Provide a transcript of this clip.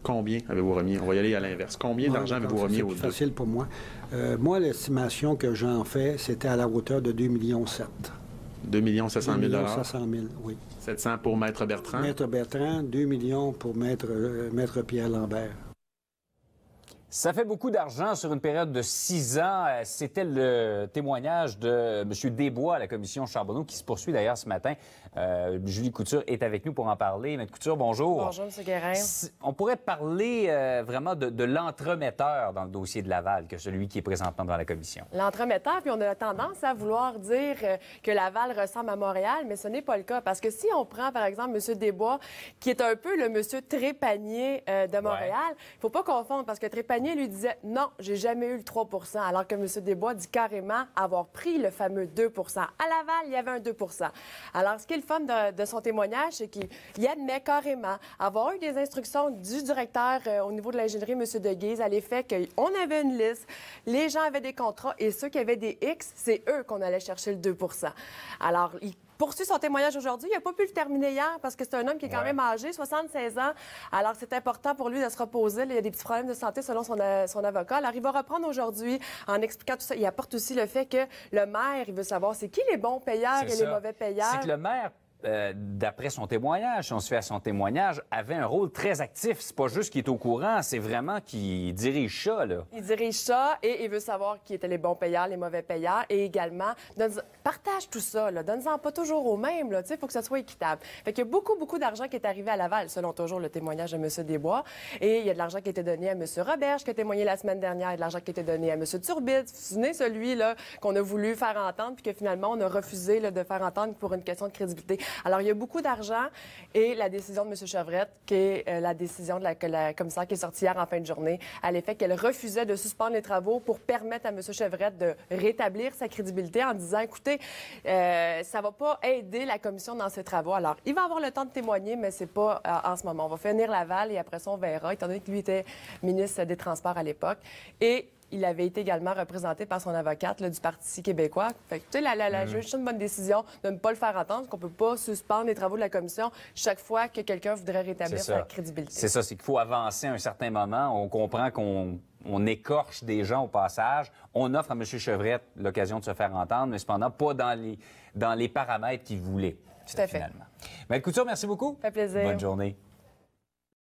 Combien avez-vous remis? On va y aller à l'inverse. Combien d'argent avez-vous remis aux deux? C'est facile pour moi. Moi, l'estimation que j'en fais, c'était à la hauteur de 2,7 millions. 2 700 000 2 700 000, oui. 700 pour Maître Bertrand? Maître Bertrand, 2 millions pour Maître Pierre Lambert. Ça fait beaucoup d'argent sur une période de 6 ans. C'était le témoignage de M. Desbois à la commission Charbonneau qui se poursuit d'ailleurs ce matin. Julie Couture est avec nous pour en parler. Maître Couture, bonjour. Bonjour, M. Guérin. On pourrait parler vraiment de l'entremetteur dans le dossier de Laval que celui qui est présentement dans la commission. L'entremetteur, puis on a tendance à vouloir dire que Laval ressemble à Montréal, mais ce n'est pas le cas. Parce que si on prend, par exemple, M. Desbois, qui est un peu le monsieur Trépanier de Montréal, il ne faut pas confondre, parce que Trépanier lui disait « Non, j'ai jamais eu le 3 », alors que M. Desbois dit carrément avoir pris le fameux 2 À Laval, il y avait un 2 Alors, ce qui est le fun de son témoignage, c'est qu'il admet carrément avoir eu des instructions du directeur au niveau de l'ingénierie, M. De Guise, à l'effet qu'on avait une liste, les gens avaient des contrats, et ceux qui avaient des X, c'est eux qu'on allait chercher le 2 Alors, il poursuit son témoignage aujourd'hui. Il n'a pas pu le terminer hier parce que c'est un homme qui est quand même âgé, 76 ans. Alors, c'est important pour lui de se reposer. Il y a des petits problèmes de santé selon son avocat. Alors, il va reprendre aujourd'hui en expliquant tout ça. Il apporte aussi le fait que le maire, il veut savoir c'est qui les bons payeurs et les mauvais payeurs. C'est que le maire, d'après son témoignage, si on se fait à son témoignage, avait un rôle très actif. C'est pas juste qu'il est au courant, c'est vraiment qu'il dirige ça, là. Il dirige ça et il veut savoir qui étaient les bons payeurs, les mauvais payeurs et également, partage tout ça, là. Donne-en pas toujours au même, là. Tu sais, il faut que ça soit équitable. Fait qu'il y a beaucoup d'argent qui est arrivé à Laval, selon toujours le témoignage de M. Desbois. Et il y a de l'argent qui a été donné à M. Roberge, qui a témoigné la semaine dernière, et de l'argent qui a été donné à M. Turbide. Vous vous souvenez, celui-là qu'on a voulu faire entendre puis que finalement, on a refusé là, de faire entendre pour une question de crédibilité. Alors, il y a beaucoup d'argent et la décision de M. Chevrette, qui est la décision de la commissaire qui est sortie hier en fin de journée, à l'effet qu'elle refusait de suspendre les travaux pour permettre à M. Chevrette de rétablir sa crédibilité en disant, écoutez, ça va pas aider la commission dans ses travaux. Alors, il va avoir le temps de témoigner, mais c'est pas en ce moment. On va finir Laval et après ça, on verra, étant donné que lui était ministre des Transports à l'époque. Et il avait été également représenté par son avocate là, du Parti québécois. Fait que, tu sais, la juge, c'est une bonne décision de ne pas le faire entendre, qu'on ne peut pas suspendre les travaux de la commission chaque fois que quelqu'un voudrait rétablir sa crédibilité. C'est ça, c'est qu'il faut avancer à un certain moment. On comprend qu'on écorche des gens au passage. On offre à M. Chevrette l'occasion de se faire entendre, mais cependant pas dans les paramètres qu'il voulait. Tout à fait. Finalement. Maître Couture, merci beaucoup. Ça fait plaisir. Bonne journée.